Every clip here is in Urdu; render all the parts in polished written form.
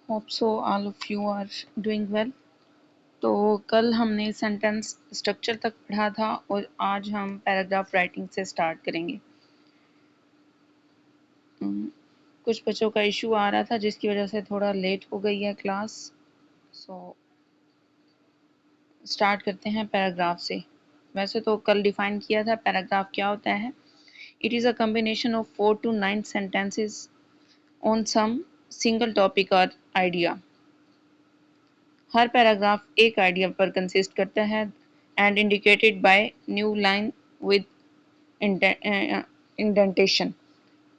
Hope so all of you are doing well. تو کل ہم نے سینٹینس اسٹرکچر تک پڑھا تھا اور آج ہم پیراگراف رائٹنگ سے اسٹارٹ کریں گے. کچھ بچوں کا ایشو آ رہا تھا جس کی وجہ سے تھوڑا لیٹ ہو گئی ہے کلاس. سو اسٹارٹ کرتے ہیں پیراگراف سے. ویسے تو کل ڈیفائن کیا تھا پیراگراف کیا ہوتا ہے. It is a combination of 4 to 9 sentences on some single topic or idea. Hare paragraph ایک آئیڈیا پر کنسسٹ کرتا ہے and indicated by new line with indentation.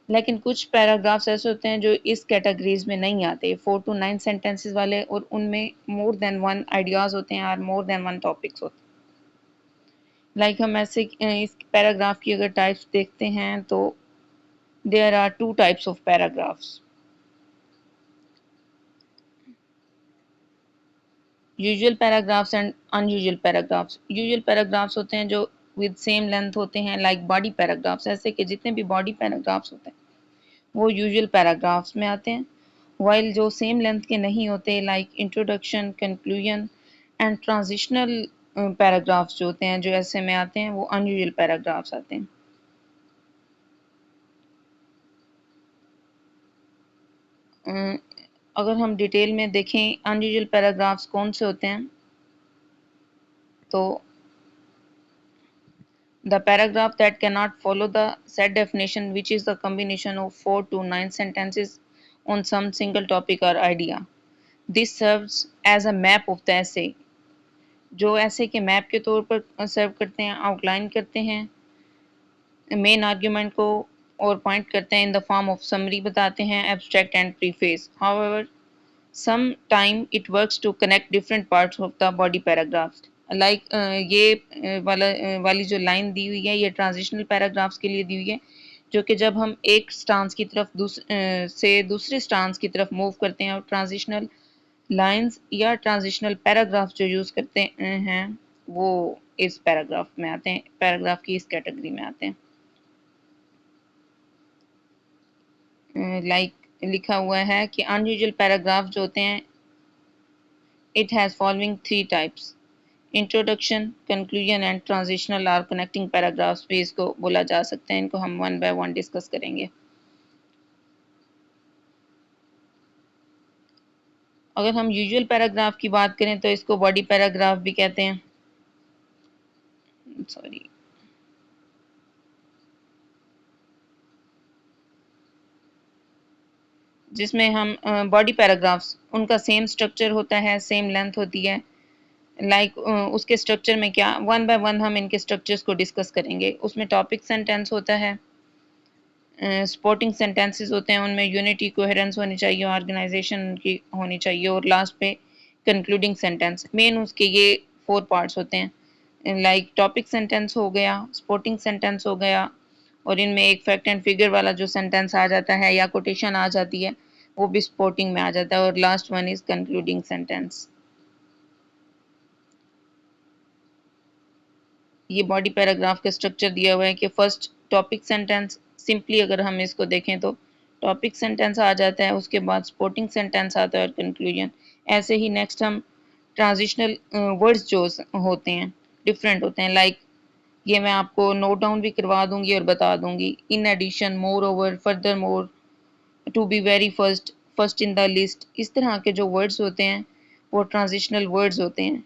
لیکن کچھ پیراگرافس ایسے ہوتے ہیں جو اس کیٹیگریز میں نہیں آتے 4 to 9 sentences والے, اور ان میں مور دین ون آئیڈیاز ہوتے ہیں اور مور دین ون ٹاپکس ہوتے ہیں. لائک ہم ایسے اس پیراگراف کی اگر ٹائپس دیکھتے ہیں تو there are 2 types of paragraphs. Usual paragraphs and unusual paragraphs. Usual paragraphs ہوتے ہیں جو ود سیم لینتھ ہوتے ہیں لائک باڈی پیراگرافس, ایسے کہ جتنے بھی باڈی پیراگرافس ہوتے ہیں وہ یوزول پیراگرافس میں آتے ہیں, وائل جو سیم لینتھ کے نہیں ہوتے like introduction, conclusion and transitional paragraphs جو ہوتے ہیں جو ایسے میں آتے ہیں وہ ان یوزول پیراگرافس آتے ہیں. اگر ہم ڈیٹیل میں دیکھیں ان یوزول پیراگرافس کون سے ہوتے ہیں تو the paragraph that cannot follow the set definition, which is the combination of 4 to 9 sentences on some single topic or idea. This serves as a map of the essay. جو ایسے کے میپ کے طور پر سرو کرتے ہیں, آؤٹ لائن کرتے ہیں مین آرگیومنٹ کو اور پوائنٹ کرتے ہیں ان دا فارم آف سمری بتاتے ہیں, abstract and preface. However, sometime it works to connect different parts of the body paragraphs. Like یہ والی جو لائن دی ہوئی ہے یہ ٹرانزیشنل پیراگرافس کے لیے دی ہوئی ہے, جو کہ جب ہم ایک سٹانس کی طرف سے دوسرے سٹانس کی طرف موو کرتے ہیں, اور ٹرانزیشنل لائنز یا ٹرانزیشنل پیراگراف جو یوز کرتے ہیں وہ اس پیراگراف میں آتے ہیں, پیراگراف کی اس کیٹیگری میں آتے ہیں. لائک لکھا ہوا ہے کہ ان یوزول پیراگراف جو ہوتے ہیں it has following 3 types: introduction, conclusion and transitional or connecting paragraphs بھی اس کو بولا جا سکتا ہے. ان کو ہم ون بائی ون ڈسکس کریں گے. اگر ہم یوزول پیراگراف کی بات کریں تو اس کو باڈی پیراگراف بھی کہتے ہیں. سوری, جس میں ہم باڈی پیراگرافس ان کا سیم اسٹرکچر ہوتا ہے, سیم لینتھ ہوتی ہے. لائک اس کے اسٹرکچر میں کیا ون بائی ون ہم ان کے اسٹرکچرس کو ڈسکس کریں گے. اس میں ٹاپک سینٹینس ہوتا ہے, سپورٹنگ سینٹینسز ہوتے ہیں, ان میں یونٹی کوہرنس ہونی چاہیے, آرگنائزیشن کی ہونی چاہیے, اور لاسٹ پہ کنکلوڈنگ سینٹینس. مین اس کے یہ 4 پارٹس ہوتے ہیں. لائک ٹاپک سینٹینس ہو گیا, سپورٹنگ سینٹینس ہو گیا, اور ان میں ایک فیکٹ اینڈ فگر والا جو سینٹینس آ جاتا ہے یا کوٹیشن آ جاتی ہے وہ بھی سپورٹنگ میں آ جاتا ہے, اور last one is concluding sentence. یہ باڈی پیراگراف کا اسٹرکچر دیا ہوا ہے کہ فرسٹ ٹاپک سینٹینس, سمپلی اگر ہم اس کو دیکھیں تو ٹاپک سینٹینس آ جاتا ہے, اس کے بعد سپورٹنگ سینٹینس آتا ہے اور کنکلوژن. ایسے ہی نیکسٹ ہم ٹرانزیشنل ورڈز جو ہوتے ہیں ڈفرینٹ ہوتے ہیں. لائک یہ میں آپ کو نوٹ ڈاؤن بھی کروا دوں گی اور بتا دوں گی. In addition, moreover, furthermore, to be very first, first in the list. اس طرح کے جو ورڈز ہوتے ہیں وہ ٹرانزیشنل ورڈز ہوتے ہیں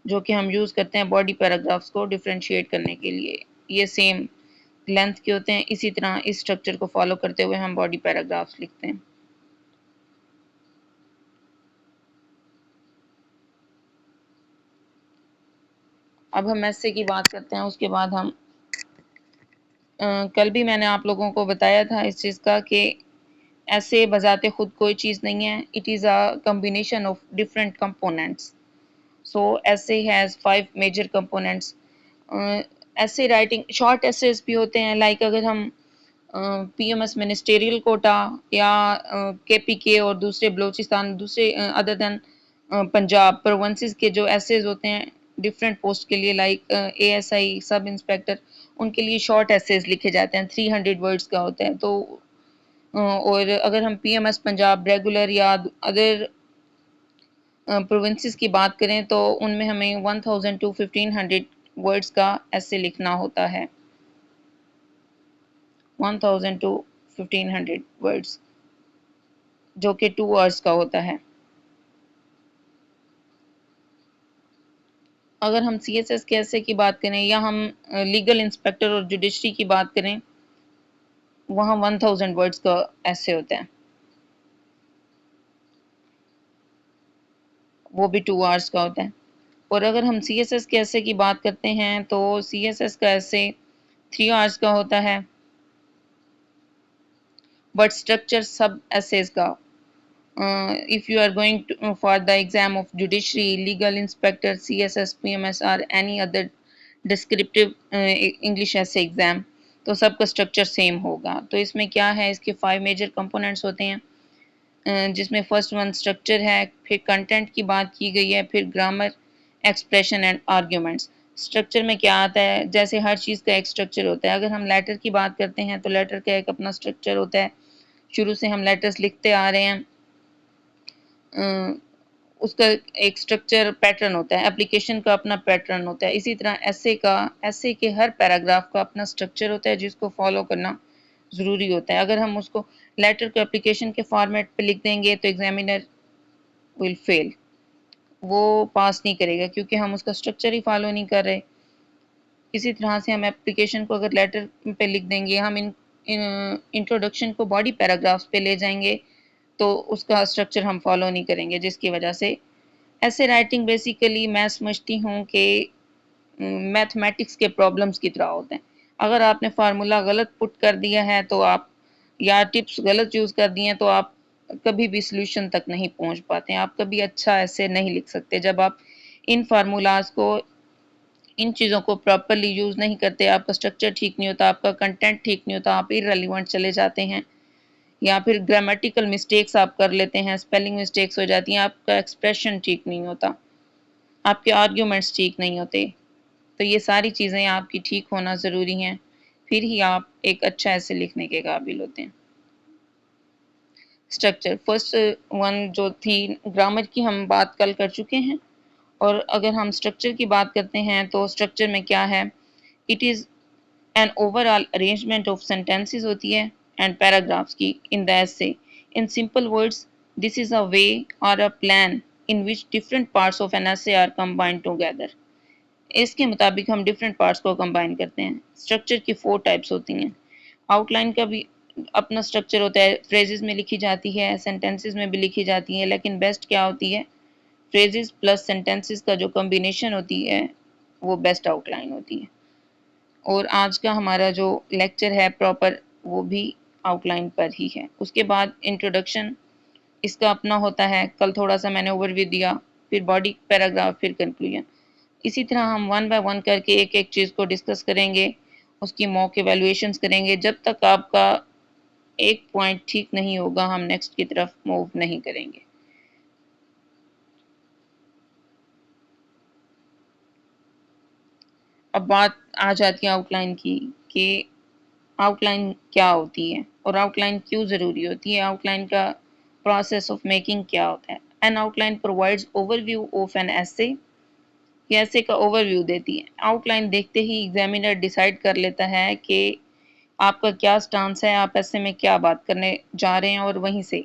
جو کہ ہم یوز کرتے ہیں باڈی پیراگرافس کو ڈفرینشیٹ کرنے کے لیے. یہ سیم لینتھ کے ہوتے ہیں, اسی طرح اس اسٹرکچر کو فالو کرتے ہوئے ہم باڈی پیراگرافس لکھتے ہیں. اب ہم ایسے کی بات کرتے ہیں, اس کے بعد ہم کل بھی میں نے آپ لوگوں کو بتایا تھا اس چیز کا کہ ایسے بذات خود کوئی چیز نہیں ہے. It is a combination of different components. So essay has 5 major components. Essay writing short essays بھی ہوتے ہیں, لائک اگر ہم P M S ministerial quota یا کے پی کے اور دوسرے بلوچستان, دوسرے ادر دین پنجاب پروونسز کے جو ایسیز ہوتے ہیں ڈفرینٹ پوسٹ کے لیے, like A S I, sub inspector, ان کے لیے شارٹ ایسیز لکھے جاتے ہیں, 300 ورڈز کا ہوتا ہے. تو اور اگر ہم PMS پنجاب ریگولر یا ادر پروونسز کی بات کریں تو ان میں ہمیں 1000 to 1500 ورڈز کا ایسے لکھنا ہوتا ہے. 1000 to 1500 ورڈز جو کہ 2 hours کا ہوتا ہے. اگر ہم CSS کے ایسے کی بات کریں یا ہم لیگل انسپیکٹر اور جوڈیشری کی بات کریں وہاں 1000 ورڈز کا ایسے ہوتا ہے، وہ بھی 2 hours کا ہوتا ہے. اور اگر ہم CSS کے ایسے کی بات کرتے ہیں تو CSS کا ایسے 3 hours کا ہوتا ہے. بٹ اسٹرکچر سب ایسیز کا if you are going to, for the exam of judiciary, legal inspector, CSS, PMS or any other descriptive English essay exam تو سب کا اسٹرکچر سیم ہوگا. تو اس میں کیا ہے، اس کے 5 میجر کمپوننٹس ہوتے ہیں جس میں فرسٹ ون اسٹرکچر ہے، پھر کنٹینٹ کی بات کی گئی ہے، پھر grammar, expression and arguments. Structure میں کیا آتا ہے، جیسے ہر چیز کا ایک اسٹرکچر ہوتا ہے. اگر ہم لیٹر کی بات کرتے ہیں تو لیٹر کا ایک اپنا اسٹرکچر ہوتا ہے، شروع سے ہم لیٹرز لکھتے آ رہے ہیں، اس کا ایک اسٹرکچر پیٹرن ہوتا ہے. اپلیکیشن کا اپنا پیٹرن ہوتا ہے. اسی طرح ایسے کے ہر پیراگراف کا اپنا اسٹرکچر ہوتا ہے جس کو فالو کرنا ضروری ہوتا ہے. اگر ہم اس کو لیٹر کو اپلیکیشن کے فارمیٹ پہ لکھ دیں گے تو ایگزامینر ول فیل، وہ پاس نہیں کرے گا کیونکہ ہم اس کا اسٹرکچر ہی فالو نہیں کر رہے. اسی طرح سے ہم اپلیکیشن کو اگر لیٹر پہ لکھ دیں گے، ہم انٹروڈکشن کو باڈی پیراگرافس پہ لے جائیں گے تو اس کا اسٹرکچر ہم فالو نہیں کریں گے، جس کی وجہ سے ایسے رائٹنگ بیسیکلی میں سمجھتی ہوں کہ میتھمیٹکس کے پرابلمس کی طرح ہوتے ہیں. اگر آپ نے فارمولا غلط پٹ کر دیا ہے تو آپ یا ٹپس غلط یوز کر دی ہیں تو آپ کبھی بھی سلوشن تک نہیں پہنچ پاتے ہیں. آپ کبھی اچھا ایسے نہیں لکھ سکتے جب آپ ان فارمولاز کو، ان چیزوں کو پراپرلی یوز نہیں کرتے. آپ کا اسٹرکچر ٹھیک نہیں ہوتا، آپ کا کنٹینٹ ٹھیک نہیں ہوتا، آپ irrelevant چلے جاتے ہیں، یا پھر گرامیٹیکل مسٹیکس آپ کر لیتے ہیں، اسپیلنگ مسٹیکس ہو جاتی ہیں، آپ کا ایکسپریشن ٹھیک نہیں ہوتا، آپ کے آرگیومنٹس ٹھیک نہیں ہوتے. تو یہ ساری چیزیں آپ کی ٹھیک ہونا ضروری ہیں، پھر ہی آپ ایک اچھا ایسے لکھنے کے قابل ہوتے ہیں. اسٹرکچر فرسٹ ون جو تھی گرامر کی، ہم بات کل کر چکے ہیں. اور اگر ہم اسٹرکچر کی بات کرتے ہیں تو اسٹرکچر میں کیا ہے، it is an over all arrangement of sentences ہوتی ہے اینڈ پیراگرافس کی ان دا ایسے. ان سمپل ورڈس دس از اے وے اور a plan in which different parts of an essay are combined together. اس کے مطابق ہم ڈفرینٹ پارٹس کو کمبائن کرتے ہیں. اسٹرکچر کی 4 ٹائپس ہوتی ہیں. آؤٹ لائن کا بھی اپنا اسٹرکچر ہوتا ہے، فریزز میں لکھی جاتی ہے، سینٹینسز میں بھی لکھی جاتی ہے، لیکن بیسٹ کیا ہوتی ہے، فریزز پلس سینٹینسز کا جو کمبینیشن ہوتی ہے وہ بیسٹ آؤٹ لائن ہوتی ہے. اور آج کا ہمارا جو لیکچر ہے پراپر وہ بھی آؤٹ لائن پر ہی ہے. اس کے بعد انٹروڈکشن اس کا اپنا ہوتا ہے، کل تھوڑا سا میں نے اوور ویو دیا، پھر باڈی پیراگراف، پھر کنکلوژن. اسی طرح ہم ون بائی ون کر کے ایک ایک چیز کو ڈسکس کریں گے، اس کی موک ایویلویشنز کریں گے. جب تک آپ کا ایک پوائنٹ ٹھیک نہیں ہوگا ہم نیکسٹ کی طرف موو نہیں کریں گے. اب بات آ جاتی ہے آؤٹ لائن کی کہ آؤٹ لائن کیا ہوتی ہے اور آؤٹ لائن کیوں ضروری ہوتی ہے، آؤٹ لائن کا پروسیس آف میکنگ کیا ہوتا ہے. An outline provides overview of an essay, یہ ایسے کا اوور ویو دیتی ہے. آؤٹ لائن دیکھتے ہی ایگزامینر ڈیسائیڈ کر لیتا ہے کہ آپ کا کیا سٹانس ہے، آپ ایسے میں کیا بات کرنے جا رہے ہیں، اور وہیں سے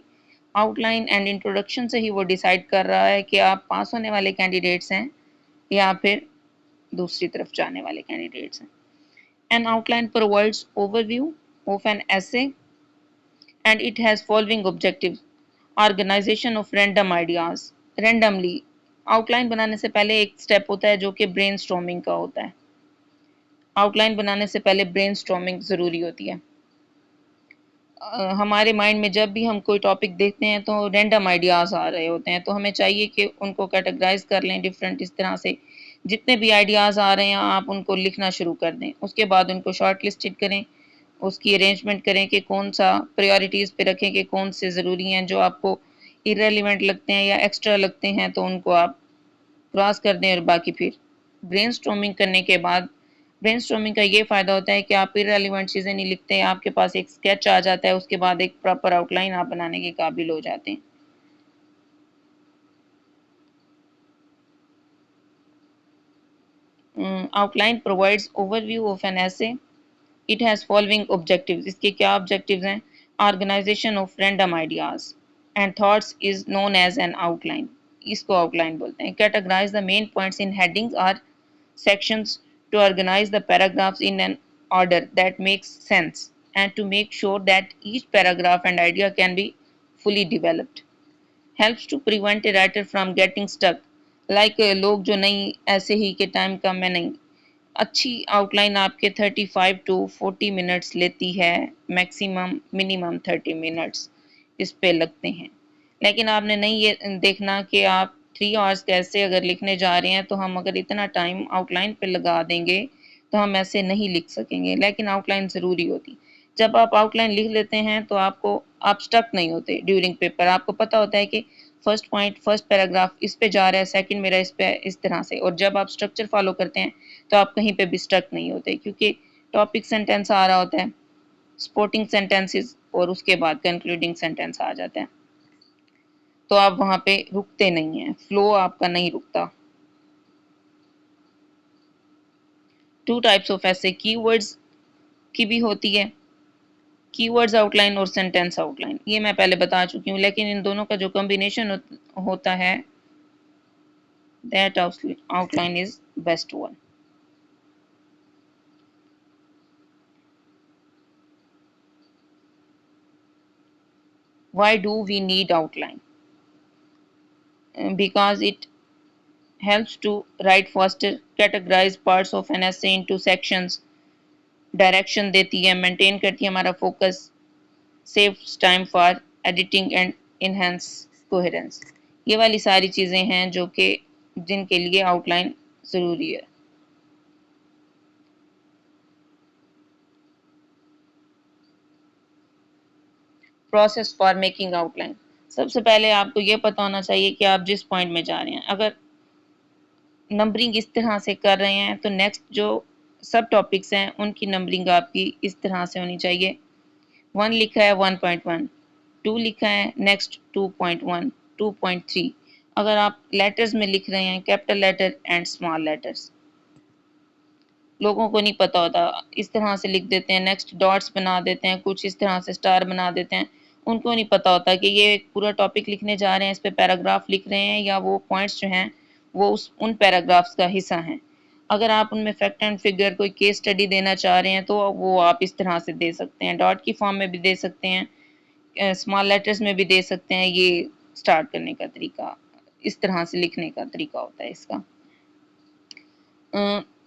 آؤٹ لائن اینڈ انٹروڈکشن سے ہی وہ ڈیسائیڈ کر رہا ہے کہ آپ پاس ہونے والے کینڈیڈیٹس ہیں یا پھر دوسری طرف جانے والے کینڈیڈیٹس ہیں. An outline provides overview of an essay and it has following objectives: organization of random ideas randomly. Out line بنانے سے پہلے ایک سٹیپ ہوتا ہے جو کہ برین سٹارمنگ کا ہوتا ہے. آؤٹ لائن بنانے سے پہلے برین سٹارمنگ ضروری ہوتی ہے. ہمارے مائنڈ میں جب بھی ہم کوئی ٹاپک دیکھتے ہیں تو رینڈم آئیڈیاز آ رہے ہوتے ہیں، تو ہمیں چاہیے کہ ان کو کیٹیگرائز کر لیں ڈفرینٹ. اس طرح سے جتنے بھی آئیڈیاز آ رہے ہیں آپ ان کو لکھنا شروع کر دیں. اس کے بعد ان کو شارٹ لسٹڈ کریں، اس کی ارینجمنٹ کریں کہ کون سا پریورٹیز پہ رکھیں کہ کون سے ضروری ہیں، جو آپ کو irrelevant لگتے ہیں یا ایکسٹرا لگتے ہیں تو ان کو آپ کراس کر دیں. اور باقی پھر برین سٹارمنگ کرنے کے بعد برین اسٹارمنگ کا یہ فائدہ ہوتا ہے کہ آپ irrelevant چیزیں نہیں لکھتے، آپ کے پاس ایک اسکیچ آ جاتا ہے، اس کے بعد ایک پراپر آؤٹ لائن آپ بنانے کے قابل ہو جاتے ہیں. Outline provides overview of an essay. It has following objectives. اس کے کیا آبجیکٹیوز ہیں؟ Organization of random ideas and thoughts is known as an outline. اس کو آؤٹ لائن بولتے ہیں. Categorize the main points in headings are sections to organize the paragraphs in an order that makes sense and to make sure that each paragraph and idea can be fully developed. Helps to prevent a writer from getting stuck. Like لوگ جو نہیں ایسے ہی کہ ٹائم کم ہے نہیں. اچھی آؤٹ لائن آپ کے 35 to 40 منٹس لیتی ہے، میکسیمم منیمم 30 منٹس اس پہ لگتے ہیں. لیکن آپ نے نہیں یہ دیکھنا کہ آپ 3 آورس کیسے اگر لکھنے جا رہے ہیں تو ہم اگر اتنا ٹائم آؤٹ لائن پہ لگا دیں گے تو ہم ایسے نہیں لکھ سکیں گے. لیکن آؤٹ لائن ضروری ہوتی. جب آپ آؤٹ لائن لکھ لیتے ہیں تو آپ سٹک نہیں ہوتے ڈیورنگ پیپر. آپ کو پتہ ہوتا ہے کہ فرسٹ پوائنٹ فرسٹ پیراگراف اس پہ جا رہا ہے، سیکنڈ میرا اس پہ اس طرح سے. اور جب آپ اسٹرکچر فالو کرتے ہیں تو آپ کہیں پہ بھی سٹک نہیں ہوتے، کیونکہ ٹاپک سینٹینس آ رہا ہوتا ہے، سپورٹنگ سینٹینسز، اور اس کے بعد کنکلوڈنگ سینٹینس آ جاتا ہے. تو آپ وہاں پہ رکتے نہیں ہیں، فلو آپ کا نہیں رکتا. 2 ٹائپس آف ایسے. کی ورڈز کی بھی ہوتی ہے، کی ورڈز آؤٹ لائن اور سینٹینس آؤٹ لائن. یہ میں پہلے بتا چکی ہوں، لیکن ان دونوں کا جو کمبینیشن ہوتا ہے that out line is best one. Why do we need outline? Because it helps to write faster, categorize parts of an essay into sections, direction دیتی ہے، maintain کرتی ہے ہمارا focus, saves time for editing and enhance coherence. یہ والی ساری چیزیں ہیں جو کہ جن کے لیے آؤٹ لائن ضروری ہے. Process for making outline. سب سے پہلے آپ کو یہ پتہ ہونا چاہیے کہ آپ جس پوائنٹ میں جا رہے ہیں، اگر نمبرنگ اس طرح سے کر رہے ہیں تو نیکسٹ جو سب ٹاپکس ہیں ان کی نمبرنگ آپ کی اس طرح سے ہونی چاہیے. 1 لکھا ہے 1.1، 2 لکھا ہے نیکسٹ 2.1، 2.3. اگر آپ لیٹرز میں لکھ رہے ہیں capital letter and small letters, لوگوں کو نہیں پتہ ہوتا، اس طرح سے لکھ دیتے ہیں، نیکسٹ ڈاٹس بنا دیتے ہیں، کچھ اس طرح سے اسٹار بنا دیتے ہیں. ان کو نہیں پتہ ہوتا کہ یہ ایک پورا ٹاپک لکھنے جا رہے ہیں، اس پہ پیراگراف لکھ رہے ہیں، یا وہ پوائنٹس جو ہیں وہ ان پیراگرافس کا حصہ ہیں. اگر آپ ان میں فیکٹ اینڈ فگر کوئی کیس اسٹڈی دینا چاہ رہے ہیں تو وہ آپ اس طرح سے دے سکتے ہیں، ڈاٹ کی فارم میں بھی دے سکتے ہیں، اسمال لیٹرز میں بھی دے سکتے ہیں. یہ اسٹارٹ کرنے کا طریقہ، اس طرح سے لکھنے کا طریقہ ہوتا ہے اس کا.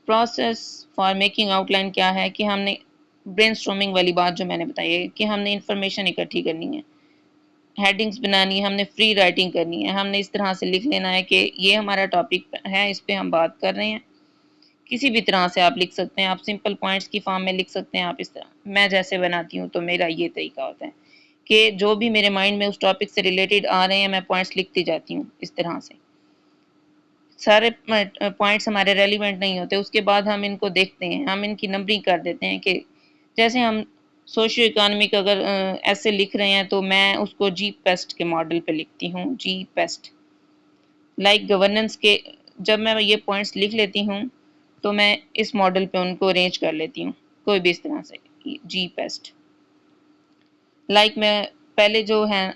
Process for making out line کیا ہے کہ ہم نے برین اسٹارمنگ والی بات جو میں نے بتائی ہے کہ ہم نے انفارمیشن اکٹھی کرنی ہے، ہیڈنگز بنانی ہے، ہم نے فری رائٹنگ کرنی ہے، ہم نے اس طرح سے لکھ لینا ہے کہ یہ ہمارا ٹاپک ہے، اس پہ ہم بات کر رہے ہیں. کسی بھی طرح سے آپ لکھ سکتے ہیں، آپ سمپل پوائنٹس کی فارم میں لکھ سکتے ہیں. آپ اس طرح میں جیسے بناتی ہوں تو میرا یہ طریقہ ہوتا ہے کہ جو بھی میرے مائنڈ میں اس ٹاپک سے ریلیٹڈ آ رہے ہیں میں پوائنٹس لکھتی جاتی ہوں اس طرح سے. سارے پوائنٹس ہمارے ریلیونٹ نہیں ہوتے، اس کے بعد ہم ان کو دیکھتے ہیں، ہم ان کی نمبرنگ کر دیتے ہیں. کہ جیسے ہم سوشیو اکانومک اگر ایسے لکھ رہے ہیں تو میں اس کو جی پیسٹ کے ماڈل پہ لکھتی ہوں. جی پیسٹ لائک گورننس کے جب میں یہ پوائنٹس لکھ لیتی ہوں تو میں اس ماڈل پہ ان کو ارینج کر لیتی ہوں کوئی بھی اس طرح سے. جی پیسٹ لائک میں پہلے جو ہیں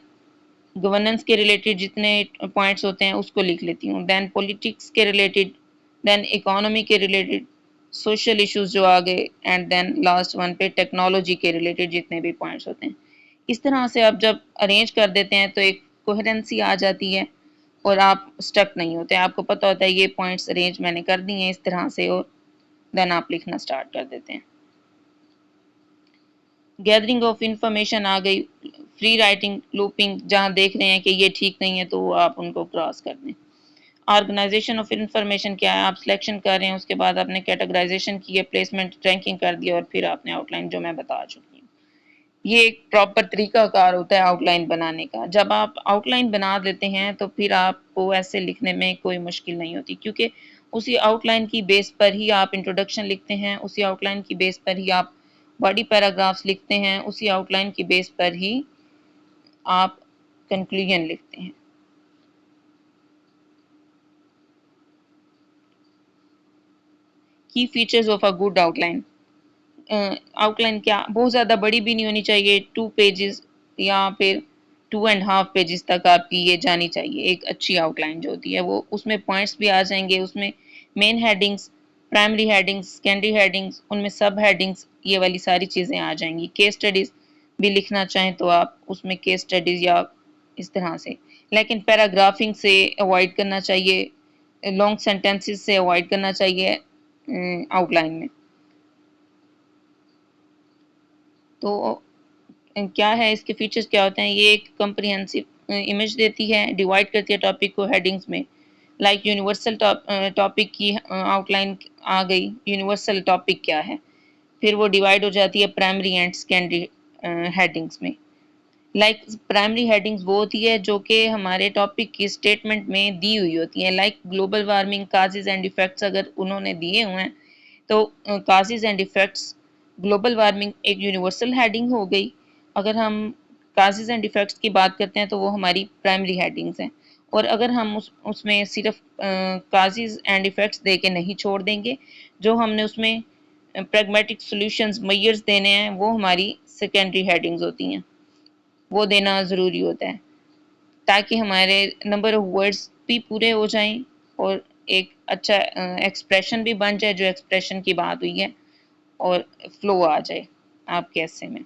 گورننس کے ریلیٹڈ جتنے پوائنٹس ہوتے ہیں اس کو لکھ لیتی ہوں، دین پولیٹکس کے ریلیٹڈ، دین اکانومی کے ریلیٹڈ، سوشل ایشوز جو آگے، اینڈ دین لاسٹ ون پہ ٹیکنالوجی کے ریلیٹڈ جتنے بھی پوائنٹس ہوتے ہیں. اس طرح سے آپ جب ارینج کر دیتے ہیں تو ایک کوہرنسی آ جاتی ہے اور آپ سٹک نہیں ہوتے. آپ کو پتہ ہوتا ہے یہ پوائنٹس ارینج میں نے کر دی ہیں اس طرح سے، اور دین آپ لکھنا سٹارٹ کر دیتے ہیں. گیدرنگ آف انفارمیشن آ گئی، فری رائٹنگ، لوپنگ، جہاں دیکھ رہے ہیں کہ یہ ٹھیک نہیں ہے تو آپ ان کو کراس کر دیں. آرگنائزیشن آف انفارمیشن کیا ہے؟ آپ سلیکشن کر رہے ہیں، اس کے بعد آپ نے کیٹیگرائزیشن کی ہے، پلیسمنٹ رینکنگ کر دی، اور پھر آپ نے آؤٹ لائن جو میں بتا چکی ہوں. یہ ایک پراپر طریقہ کار ہوتا ہے آؤٹ لائن بنانے کا. جب آپ آؤٹ لائن بنا دیتے ہیں تو پھر آپ کو ایسے لکھنے میں کوئی مشکل نہیں ہوتی، کیونکہ اسی آؤٹ لائن کی بیس پر ہی آپ انٹروڈکشن لکھتے ہیں، اسی آؤٹ لائن کی بیس پر ہی آپ باڈی پیراگرافس لکھتے ہیں، اسی آؤٹ لائن کی بیس پر ہی آپ کنکلوژن لکھتے ہیں۔ کی features of a good out line, out line کیا بہت زیادہ بڑی بھی نہیں ہونی چاہیے، 2 پیجز یا پھر 2.5 پیجز تک آپ کی یہ جانی چاہیے۔ ایک اچھی آؤٹ لائن جو ہوتی ہے وہ اس میں پوائنٹس بھی آ جائیں گے، اس میں main headings, primary headings, secondary headings, ان میں سب ہیڈنگس، یہ والی ساری چیزیں آ جائیں گی۔ کیس اسٹڈیز بھی لکھنا چاہیں تو آپ اس میں کیس اسٹڈیز یا اس طرح سے، لیکن پیراگرافنگ سے اوائڈ کرنا چاہیے، لانگ سینٹینسز سے اوائڈ کرنا چاہیے آؤٹ لائن میں۔ تو کیا ہے اس کے فیچرز کیا ہوتے ہیں؟ یہ ایک کمپریہنسو امیج دیتی ہے، ڈیوائڈ کرتی ہے ٹاپک کو ہیڈنگز میں، لائک یونیورسل ٹاپک کی آؤٹ لائن آ گئی، یونیورسل ٹاپک کیا ہے، پھر وہ ڈیوائڈ ہو جاتی ہے پرائمری اینڈ سیکنڈری ہیڈنگز میں۔ لائک پرائمری ہیڈنگز وہ ہوتی ہے جو کہ ہمارے ٹاپک کی اسٹیٹمنٹ میں دی ہوئی ہوتی ہیں، like global warming causes and effects اگر انہوں نے دیے ہوئے ہیں تو causes and effects global warming ایک یونیورسل ہیڈنگ ہو گئی۔ اگر ہم کازز اینڈ ایفیکٹس کی بات کرتے ہیں تو وہ ہماری پرائمری ہیڈنگز ہیں، اور اگر ہم اس میں صرف کازز اینڈ ایفیکٹس دے کے نہیں چھوڑ دیں گے، جو ہم نے اس میں پریگمیٹک سولوشنز میئرز دینے ہیں وہ ہماری سیکنڈری ہیڈنگز ہوتی ہیں، وہ دینا ضروری ہوتا ہے تاکہ ہمارے نمبر آف ورڈز بھی پورے ہو جائیں اور ایک اچھا ایکسپریشن بھی بن جائے، جو ایکسپریشن کی بات ہوئی ہے، اور فلو آ جائے آپ کے ایسے میں۔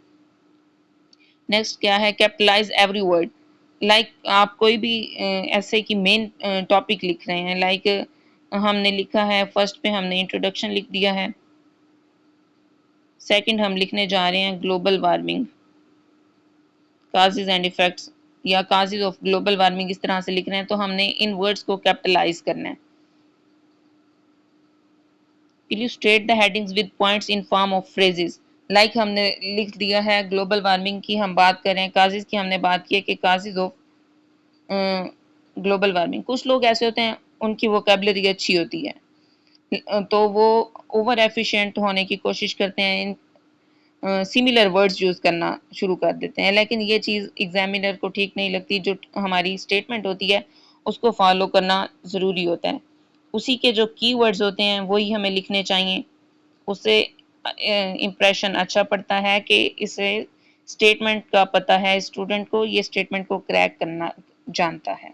نیکسٹ کیا ہے؟ کیپٹلائز ایوری ورڈ، لائک آپ کوئی بھی ایسے کی مین ٹاپک لکھ رہے ہیں، لائک ہم نے لکھا ہے فرسٹ پہ ہم نے انٹروڈکشن لکھ دیا ہے، سیکنڈ ہم لکھنے جا رہے ہیں global warming causes and effects یا کازز آف گلوبل وارمنگ، اس طرح سے لکھ رہے ہیں تو ہم نے ان ورڈز کو کیپٹلائز کرنا ہے۔ illustrate the headings with points in form of phrases، like ہم نے لکھ دیا ہے گلوبل وارمنگ کی ہم بات کریں، کازز کی ہم نے بات کی ہے کہ کازز آف گلوبل وارمنگ۔ کچھ لوگ ایسے ہوتے ہیں ان کی ووکیبلری اچھی ہوتی ہے تو وہ اوور ایفیشینٹ ہونے کی کوشش کرتے ہیں، سملر ورڈز یوز کرنا شروع کر دیتے ہیں، لیکن یہ چیز ایگزامینر کو ٹھیک نہیں لگتی۔ جو ہماری اسٹیٹمنٹ ہوتی ہے اس کو فالو کرنا ضروری ہوتا ہے، اسی کے جو کی ورڈز ہوتے ہیں وہی ہمیں لکھنے چاہیے، اس سے امپریشن اچھا پڑتا ہے کہ اسے اسٹیٹمنٹ کا پتہ ہے، اسٹوڈنٹ کو یہ اسٹیٹمنٹ کو کریک کرنا جانتا ہے۔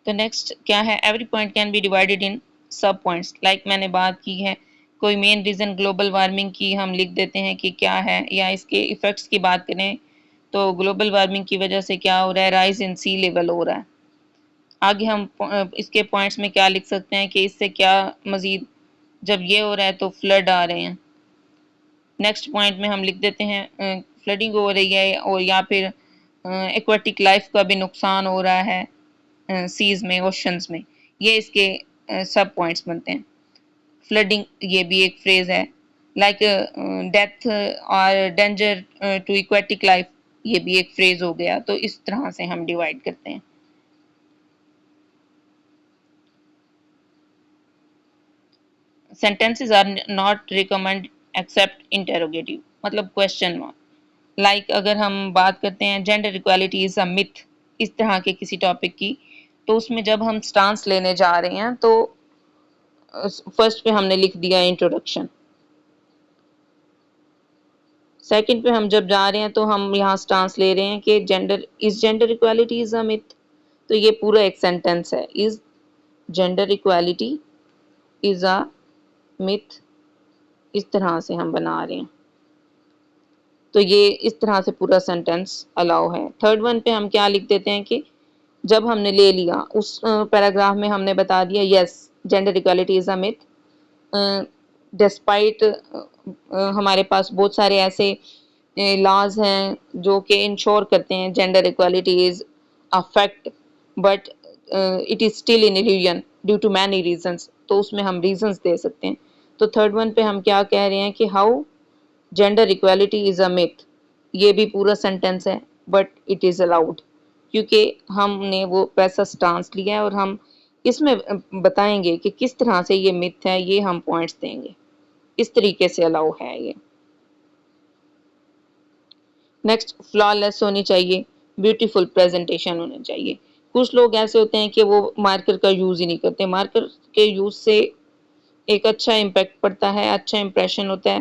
تو نیکسٹ کیا ہے؟ Every point can be divided in sub points, like میں نے بات کی ہے کوئی مین ریزن گلوبل وارمنگ کی ہم لکھ دیتے ہیں کہ کیا ہے، یا اس کے ایفیکٹس کی بات کریں تو گلوبل وارمنگ کی وجہ سے کیا ہو رہا ہے، رائز ان سی لیول ہو رہا ہے۔ آگے ہم اس کے پوائنٹس میں کیا لکھ سکتے ہیں کہ اس سے کیا مزید جب یہ ہو رہا ہے تو فلڈ آ رہے ہیں۔ نیکسٹ پوائنٹ میں ہم لکھ دیتے ہیں فلڈنگ ہو رہی ہے، اور یا پھر ایکویٹک لائف کا بھی نقصان ہو رہا ہے سیز میں، اوشنز میں، یہ اس کے سب پوائنٹس بنتے ہیں۔ فلڈنگ یہ بھی ایک فریز ہے، لائک ڈیتھ اور ڈینجر ٹو ایکویٹک لائف، یہ بھی ایک فریز ہو گیا۔ تو اس طرح سے ہم ڈیوائڈ کرتے ہیں۔ sentences are not recommend except interrogative، مطلب question mark، لائک اگر ہم بات کرتے ہیں gender equality is a myth اس طرح کے کسی ٹاپک کی، تو اس میں جب ہم سٹانس لینے جا رہے ہیں تو فرسٹ پہ ہم نے لکھ دیا انٹروڈکشن، سیکنڈ پہ ہم جب جا رہے ہیں تو ہم یہاں سٹانس لے رہے ہیں کہ gender equality is a myth، تو یہ پورا ایک سینٹینس ہے، is gender equality is a myth، اس طرح سے ہم بنا رہے ہیں، تو یہ اس طرح سے پورا سینٹینس الاؤ ہے۔ تھرڈ ون پہ ہم کیا لکھ دیتے ہیں کہ جب ہم نے لے لیا اس پیراگراف میں ہم نے بتا دیا یس gender equality is a myth، despite ہمارے پاس بہت سارے ایسے لاز ہیں جو کہ انشور کرتے ہیں gender equality is a fact, but it is still an illusion due to many reasons, تو اس میں ہم ریزنس دے سکتے ہیں۔ تو تھرڈ ون پہ ہم کیا کہہ رہے ہیں کہ how gender equality is a myth، یہ بھی پورا سینٹینس ہے بٹ اٹ از الاؤڈ، کیونکہ ہم نے وہ پیسا سٹانس لیا ہے اور ہم اس میں بتائیں گے کہ کس طرح سے یہ متھ ہے، یہ ہم پوائنٹس دیں گے، اس طریقے سے الاؤ ہے یہ۔ نیکسٹ، فلا لیس ہونی چاہیے، بیوٹیفل پریزنٹیشن ہونا چاہیے۔ کچھ لوگ ایسے ہوتے ہیں کہ وہ مارکر کا یوز ہی نہیں کرتے، مارکر کے یوز سے ایک اچھا امپیکٹ پڑتا ہے، اچھا امپریشن ہوتا ہے،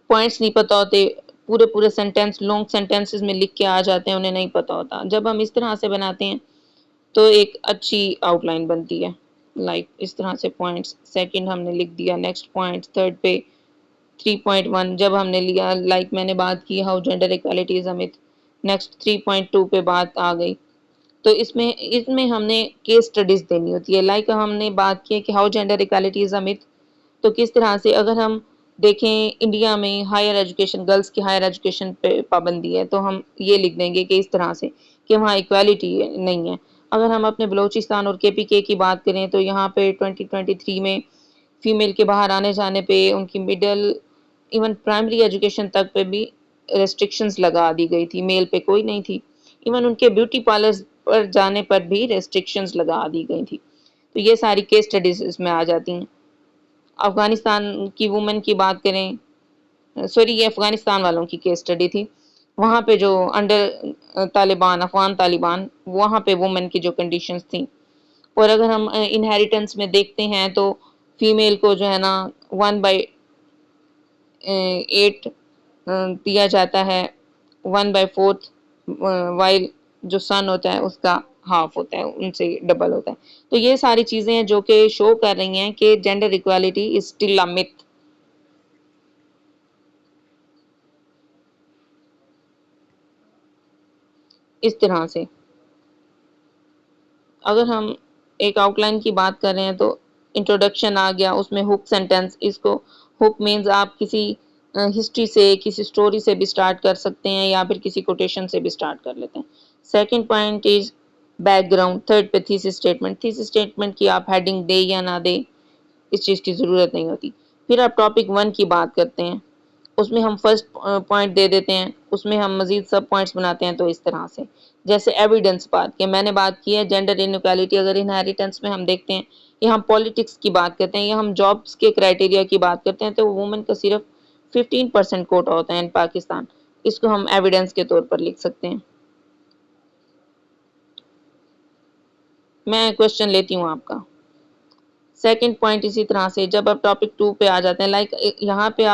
پوائنٹس نہیں پتا ہوتے، پورے پورے سینٹینس لانگ سینٹینسز میں لکھ کے آ جاتے ہیں، انہیں نہیں پتا ہوتا۔ جب ہم اس طرح سے بناتے ہیں تو ایک اچھی آؤٹ لائن بنتی ہے، لائک اس طرح سے پوائنٹس، سیکنڈ ہم نے لکھ دیا، نیکسٹ پوائنٹ تھرڈ پہ 3.1 جب ہم نے لیا، لائک میں نے بات کی how gender equality is a myth، next 3.2 پہ بات آ گئی۔ تو اس میں ہم نے کیس سٹڈیز دینی ہوتی ہے، لائک ہم نے بات کی کہ how gender equality is a myth، تو کس طرح سے اگر ہم دیکھیں انڈیا میں ہائر ایجوکیشن، گرلز کی ہائر ایجوکیشن پہ پابندی ہے، تو ہم یہ لکھ دیں گے کہ اس طرح سے کہ وہاں ایکوالٹی نہیں ہے۔ اگر ہم اپنے بلوچستان اور کے پی کے کی بات کریں تو یہاں پہ 2023 میں فیمیل کے باہر آنے جانے پہ، ان کی مڈل ایون پرائمری ایجوکیشن تک پہ بھی ریسٹرکشنز لگا دی گئی تھی، میل پہ کوئی نہیں تھی، ایون ان کے بیوٹی پارلرز پر جانے پر بھی ریسٹرکشنز لگا دی گئی تھی۔ تو یہ ساری کیس سٹڈیز اس میں آ جاتی ہیں۔ افغانستان کی وومن کی بات کریں، سوری یہ افغانستان والوں کی کیس سٹڈی تھی، وہاں پہ جو انڈر طالبان، افغان طالبان، وہاں پہ وومن کی جو کنڈیشنز تھیں۔ اور اگر ہم انہیریٹنس میں دیکھتے ہیں تو فیمیل کو جو ہے نا 1/8 دیا جاتا ہے، 1/4 وائل جو سن ہوتا ہے اس کا ہاف ہوتا ہے، ان سے ڈبل ہوتا ہے۔ تو یہ ساری چیزیں ہیں جو کہ شو کر رہی ہیں کہ gender equality is still a myth۔ اس طرح سے اگر ہم ایک آؤٹ لائن کی بات کر رہے ہیں تو انٹروڈکشن آ گیا، اس میں ہک سینٹینس، اس کو ہک مینز آپ کسی ہسٹری سے، کسی سٹوری سے بھی سٹارٹ کر سکتے ہیں یا پھر کسی کوٹیشن سے بھی سٹارٹ کر لیتے ہیں۔ Second point is back ground, third پہ تھیسس اسٹیٹمنٹ، تھیسس اسٹیٹمنٹ کی آپ ہیڈنگ دے یا نہ دے اس چیز کی ضرورت نہیں ہوتی۔ پھر آپ ٹاپک 1 کی بات کرتے ہیں، اس میں ہم فرسٹ پوائنٹ دے دیتے ہیں، اس میں ہم مزید سب پوائنٹس بناتے ہیں، تو اس طرح سے جیسے ایویڈنس بات کہ میں نے بات کی ہے جینڈر انیکوالٹی، اگر انہیریٹنس میں ہم دیکھتے ہیں یا ہم پولیٹکس کی بات کرتے ہیں یا ہم جابس کے کرائٹیریا کی بات کرتے ہیں تو وومن کا صرف 15% کوٹا ہوتا ہے ان پاکستان، اس کو ہم ایویڈنس کے طور پر لکھ سکتے ہیں۔ میں کوشچن لیتی ہوں آپ کا، سیکنڈ پوائنٹ اسی طرح سے جب آپ ٹاپک 2 پہ آ جاتے ہیں، لائک یہاں پہ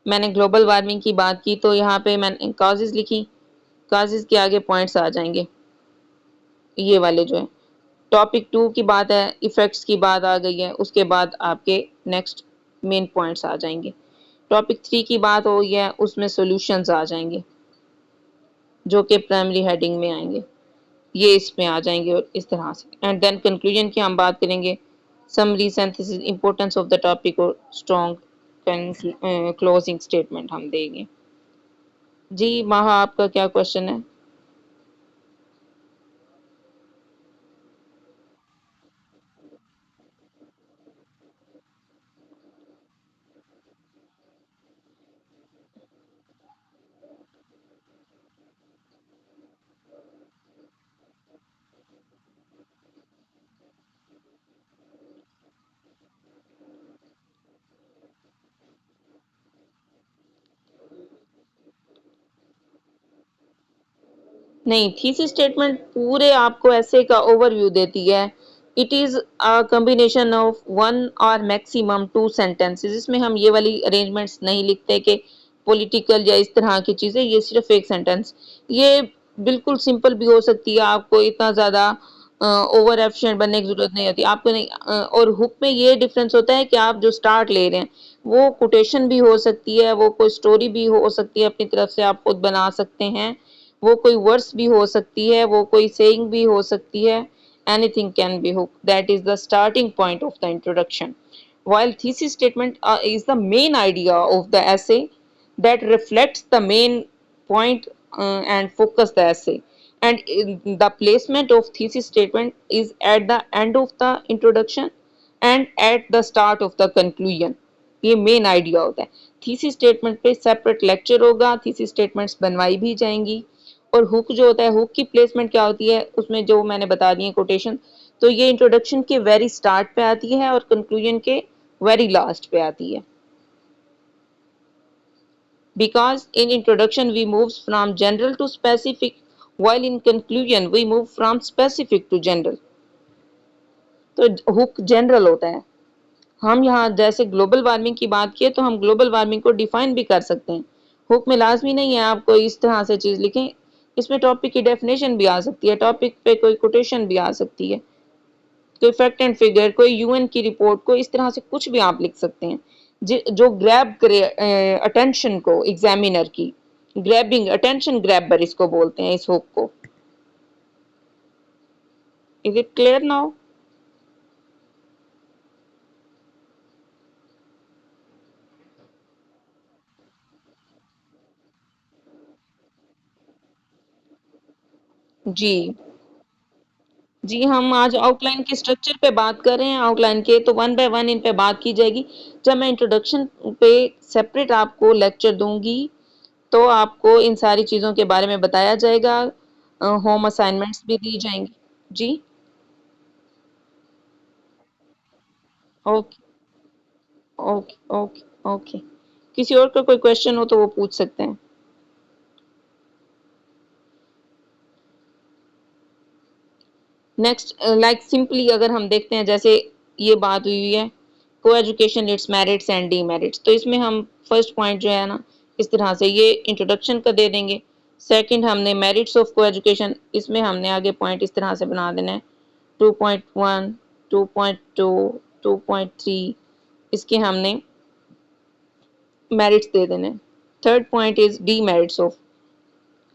میں نے گلوبل وارمنگ کی بات کی تو یہاں پہ میں نے کازز لکھی، کازز کے آگے پوائنٹس آ جائیں گے، یہ والے جو ہے ٹاپک 2 کی بات ہے، ایفیکٹس کی بات آ گئی ہے، اس کے بعد آپ کے نیکسٹ مین پوائنٹس آ جائیں گے۔ ٹاپک 3 کی بات ہو گئی ہے، اس میں سولوشنز آ جائیں گے جو کہ پرائمری ہیڈنگ میں آئیں گے، یہ اس میں آ جائیں گے، اور اس طرح سے اینڈ دین کنکلوژن کی ہم بات کریں گے، summary synthesis, importance of the topic اور اسٹرانگ کلوزنگ اسٹیٹمنٹ ہم دیں گے۔ جی ماہا، آپ کا کیا کوشچن ہے؟ نہیں، تھیسس اسٹیٹمنٹ پورے آپ کو ایسے کا اوور ویو دیتی ہے، اٹ از کمبینیشن آف 1 اور میکسیمم 2 سینٹینسز، اس میں ہم یہ والی ارینجمنٹس نہیں لکھتے کہ پولیٹیکل یا اس طرح کی چیزیں، یہ صرف ایک سینٹینس، یہ بالکل سمپل بھی ہو سکتی ہے، آپ کو اتنا زیادہ اوور ایفیشینٹ بننے کی ضرورت نہیں ہوتی آپ کو، نہیں اور ہک میں یہ ڈفرینس ہوتا ہے کہ آپ جو سٹارٹ لے رہے ہیں وہ کوٹیشن بھی ہو سکتی ہے، وہ کوئی سٹوری بھی ہو سکتی ہے، اپنی طرف سے آپ خود بنا سکتے ہیں، وہ کوئی ورس بھی ہو سکتی ہے، وہ کوئی سیئنگ بھی ہو سکتی ہے، anything can be hook، that is the starting point of the introduction، while thesis statement is the main idea of the essay that reflects the main point and focus the essay, and the placement of thesis statement is at the end of the introduction and at the start of the conclusion، یہ مین آئیڈیا ہوتا ہے۔ تھیسس اسٹیٹمنٹ پہ سیپریٹ لیکچر ہوگا، تھیسس اسٹیٹمنٹس بنوائی بھی جائیں گی، اور ہک جو ہوتا ہے، ہک کی پلیسمنٹ کیا ہوتی ہے، اس میں جو میں نے بتا دی ہے کوٹیشن، تو یہ انٹروڈکشن کے ویری سٹارٹ پہ آتی ہے اور کنکلوژن کے ویری لاسٹ پہ آتی ہے. Because in introduction we move from general to specific, while in conclusion we move from specific to general. تو ہک جنرل ہوتا ہے. ہم یہاں جیسے گلوبل وارمنگ کی بات کیے تو ہم گلوبل وارمنگ کو ڈیفائن بھی کر سکتے ہیں. ہک میں لازمی نہیں ہے آپ کو اس طرح سے چیز لکھیں، اس میں ٹاپک کی ڈیفینیشن بھی آ سکتی ہے، ٹاپک پہ کوئی کوٹیشن بھی آ سکتی ہے، کوئی فیکٹ اینڈ فگر، کوئی یو این کی رپورٹ، کوئی اس طرح سے کچھ بھی آپ لکھ سکتے ہیں جو گریب کرے اٹینشن کو ایگزامینر کی. گریبنگ اٹینشن گریبر اس کو بولتے ہیں، اس ہک کو. Is it clear now? جی جی، ہم آج آؤٹ لائن کے اسٹرکچر پہ بات کر رہے ہیں. آؤٹ لائن کے تو ون بائی ون ان پہ بات کی جائے گی. جب میں انٹروڈکشن پہ سیپریٹ آپ کو لیکچر دوں گی تو آپ کو ان ساری چیزوں کے بارے میں بتایا جائے گا، ہوم اسائنمنٹس بھی دی جائیں گی. جی اوکے اوکے اوکے اوکے. کسی اور کا کوئی کوشچن ہو تو وہ پوچھ سکتے ہیں. نیکسٹ لائک سمپلی اگر ہم دیکھتے ہیں، جیسے یہ بات ہوئی ہے کو education its merits and demerits, تو اس میں ہم فرسٹ پوائنٹ جو ہے نا اس طرح سے یہ انٹروڈکشن کا دے دیں گے. سیکنڈ ہم نے میرٹس آف کو ایجوکیشن، اس میں ہم نے آگے پوائنٹ اس طرح سے بنا دینا ہے 2.1 2.2 2.3، اس کے ہم نے میرٹس دے دینے. Third point is D merits of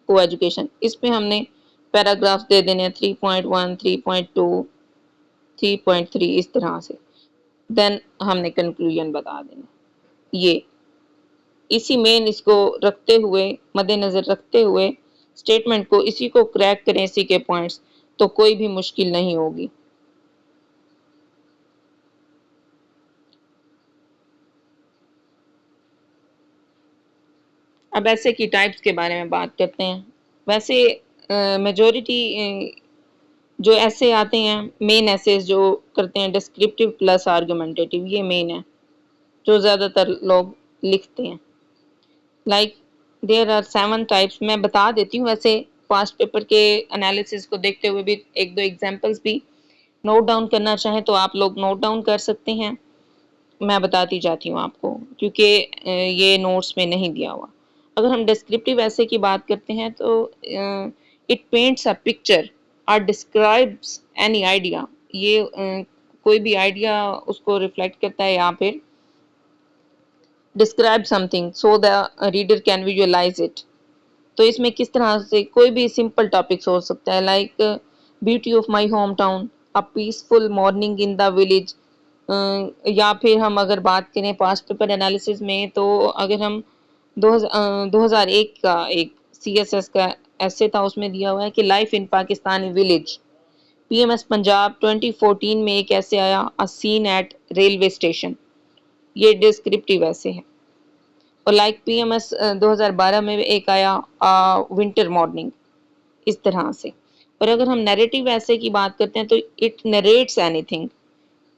کو ایجوکیشن، اس پہ ہم نے پیراگراف دے دینے 3.1 3.2 3.3 اس طرح سے. دین ہم نے کنکلوژن بتا دینا. یہ اسی مین اس کو رکھتے ہوئے، مد نظر رکھتے ہوئے اسٹیٹمنٹ کو اسی کو کریک کریں، اسی کے پوائنٹس، تو کوئی بھی مشکل نہیں ہوگی. اب ایسے کی ٹائپس کے بارے میں بات کرتے ہیں. ویسے میجورٹی جو ایسے آتے ہیں، مین ایسیز جو کرتے ہیں ڈسکرپٹیو پلس آرگومنٹیٹیو، یہ مین ہے جو زیادہ تر لوگ لکھتے ہیں. Like there are 7 types. میں بتا دیتی ہوں، ویسے پاسٹ پیپر کے انالیسس کو دیکھتے ہوئے بھی ایک دو ایگزامپلس بھی نوٹ ڈاؤن کرنا چاہیں تو آپ لوگ نوٹ ڈاؤن کر سکتے ہیں. میں بتاتی جاتی ہوں آپ کو، کیونکہ یہ نوٹس میں نہیں دیا ہوا. اگر ہم ڈسکرپٹیو ایسے کی بات کرتے ہیں تو اٹ پینٹس اے پکچر اور ڈسکرائبس اینی آئیڈیا. یہ کوئی بھی آئیڈیا اس کو ریفلیکٹ کرتا ہے، یا پھر describe something so the reader can visualize it. تو اس میں کس طرح سے کوئی بھی سمپل ٹاپکس ہو سکتا ہے، like beauty of my home town, a peaceful morning in the village. یا پھر ہم اگر بات کریں پاسٹ پیپر انالیسز میں، تو اگر ہم 2001 کا ایک سی ایس ایس کا ایسے تھا، اس میں دیا ہوا ہے کہ life in Pakistani village. P M S Punjab 2014 میں ایک ایسے آیا a scene at railway station, یہ ڈسکرپٹیو ایسے ہے. اور لائک پی ایم ایس 2012 میں ایک آیا ونٹر مارننگ، اس طرح سے. اور اگر ہم نیریٹو ایسے کی بات کرتے ہیں تو اٹ نریٹس اینی تھنگ،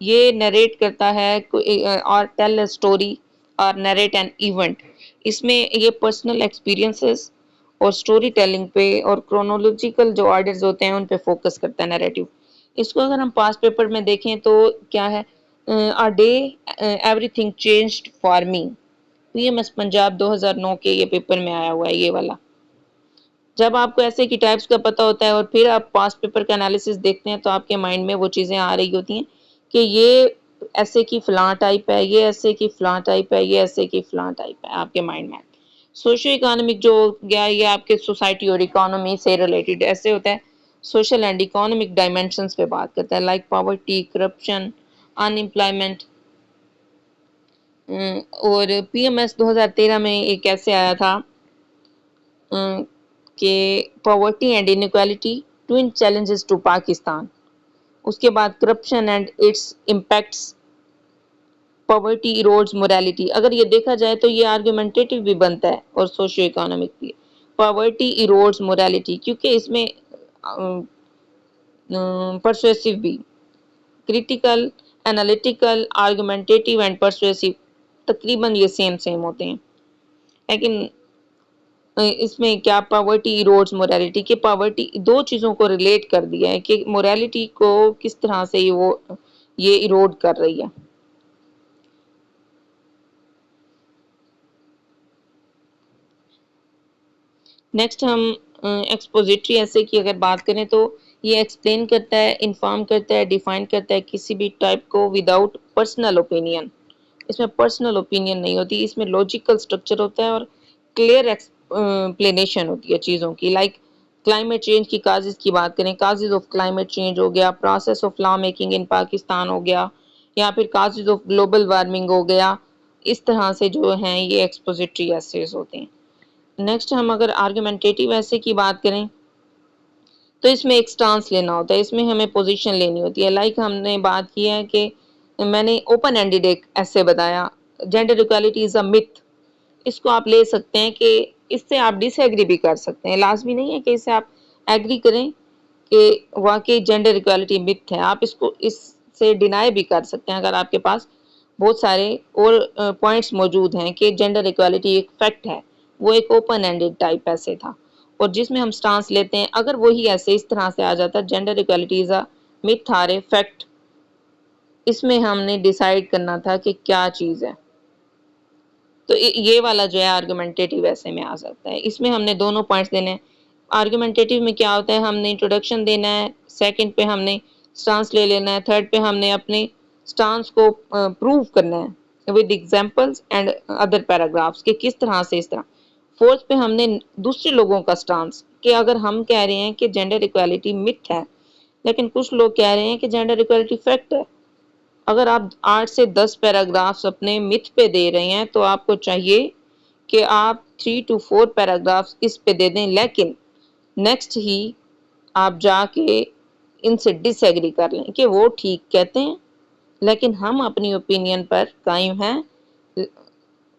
یہ نریٹ کرتا ہے اور ٹیل اے اسٹوری اور نریٹ این ایونٹ. اس میں یہ پرسنل ایکسپیرینسز اور اسٹوری ٹیلنگ پہ اور کرونولوجیکل جو آرڈرز ہوتے ہیں ان پہ فوکس کرتا ہے نیریٹو. اس کو اگر ہم پاس پیپر میں دیکھیں تو کیا ہے، a day everything changed for me. P M S Punjab 2009 کے یہ پیپر میں آیا ہوا ہے یہ والا. جب آپ کو ایسے کی ٹائپس کا پتہ ہوتا ہے اور پھر آپ پاس پیپر کا انالیسس دیکھتے ہیں تو آپ کے مائنڈ میں وہ چیزیں آ رہی ہوتی ہیں کہ یہ ایسے کی فلاں ٹائپ ہے، یہ ایسے کی فلاں ٹائپ ہے، یہ ایسے کی فلاں ٹائپ ہے آپ کے مائنڈ میں. سوشو اکانومک جو گیا، یہ آپ کے سوسائٹی اور اکانومی سے ریلیٹڈ ایسے ہوتا ہے. سوشل اینڈ اکانومک ڈائمینشنز پہ بات کرتا ہے، لائک پاورٹی، کرپشن، ان امپلائمنٹ. اور پی ایم ایس 2013 میں ایک ایسے آیا تھا کہ poverty and inequality twin challenges to Pakistan. اس کے بعد corruption and its impacts, poverty erodes morality. اگر یہ دیکھا جائے تو یہ آرگومنٹیٹیو بھی بنتا ہے اور سوشو اکانومک بھی. پاورٹی ایروڈز مورالٹی، کیونکہ اس میں پرسویسو بھی، کریٹیکل، انالیٹیکل، آرگومنٹیٹیو اینڈ پرسویسو تقریباً یہ سیم ہوتے ہیں، لیکن اس میں کیا پاورٹی ایروڈز مورالٹی، کہ پاورٹی دو چیزوں کو ریلیٹ کر دیا ہے کہ مورالٹی کو کس طرح سے یہ ایروڈ کر رہی ہے۔ نیکسٹ ہم ایکسپوزیٹری ایسے کی اگر بات کریں تو یہ ایکسپلین کرتا ہے، انفارم کرتا ہے، ڈیفائن کرتا ہے کسی بھی ٹائپ کو وداؤٹ پرسنل اوپینین۔ اس میں پرسنل اوپینین نہیں ہوتی، اس میں لاجیکل سٹرکچر ہوتا ہے اور کلیئر ایکسپلینیشن ہوتی ہے چیزوں کی۔ لائک کلائمیٹ چینج کی کازز کی بات کریں، کازز آف کلائمیٹ چینج ہو گیا، process of law making in Pakistan ہو گیا، یا پھر کازز آف گلوبل وارمنگ ہو گیا، اس طرح سے جو ہیں یہ ایکسپوزیٹری ایسیز ہوتے ہیں۔ نیکسٹ ہم اگر آرگومنٹیٹیو ایسے کی بات کریں تو اس میں ایک سٹانس لینا ہوتا ہے، اس میں ہمیں پوزیشن لینی ہوتی ہے۔ لائک ہم نے بات کی ہے کہ میں نے اوپن اینڈیڈ ایک ایسے بتایا، جینڈر ایکوالٹی از اے متھ، اس کو آپ لے سکتے ہیں کہ اس سے آپ ڈس ایگری بھی کر سکتے ہیں، لازمی نہیں ہے کہ اس سے آپ ایگری کریں کہ واقعی جینڈر ایکوالٹی متھ ہے، آپ اس سے ڈینائی بھی کر سکتے ہیں اگر آپ کے پاس بہت سارے اور پوائنٹس موجود ہیں کہ جینڈر ایکوالٹی ایک فیکٹ ہے۔ وہ ایک اوپن اینڈڈ ٹائپ ایسے تھا، اور جس میں ہم سٹانس لیتے ہیں اگر وہی ایسے اس طرح سے آ جاتا gender equality is a myth or a fact, اس میں ہم نے ڈیسائیڈ کرنا تھا کہ کیا چیز ہے، تو یہ والا جو ہے آرگومنٹیٹیو ایسے میں آ سکتا ہے۔ اس میں ہم نے دونوں پوائنٹس دینے ہیں۔ آرگومنٹیٹیو میں کیا ہوتا ہے، ہم نے انٹروڈکشن دینا ہے، سیکنڈ پہ ہم نے سٹانس لے لینا ہے، تھرڈ پہ ہم نے اپنے سٹانس کو پروو کرنا ہے with examples and other paragraphs کہ کس طرح سے اس طرح۔ فورتھ پہ ہم نے دوسرے لوگوں کا سٹانس کہ اگر ہم کہہ رہے ہیں کہ جینڈر ایکوالٹی متھ ہے لیکن کچھ لوگ کہہ رہے ہیں کہ جینڈر ایکوالٹی فیکٹ ہے، اگر آپ 8 سے 10 پیراگرافس اپنے متھ پہ دے رہے ہیں تو آپ کو چاہیے کہ آپ 3 to 4 پیراگرافس اس پہ دے دیں، لیکن نیکسٹ ہی آپ جا کے ان سے ڈس ایگری کر لیں کہ وہ ٹھیک کہتے ہیں لیکن ہم اپنی اوپینین پر قائم ہیں۔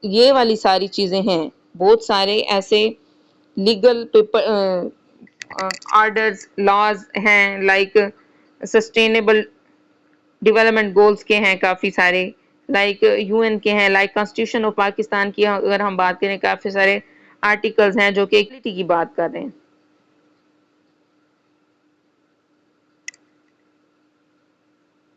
یہ والی ساری چیزیں ہیں، بہت سارے ایسے لیگل پیپر آرڈرز لاز ہیں، لائک سسٹینیبل ڈیولپمنٹ گولز کے ہیں کافی سارے، لائک یو این کے ہیں، لائک کانسٹیٹیوشن آف پاکستان کی اگر ہم بات کریں کافی سارے آرٹیکلز ہیں جو کہ ایکوالٹی کی بات کر رہے ہیں۔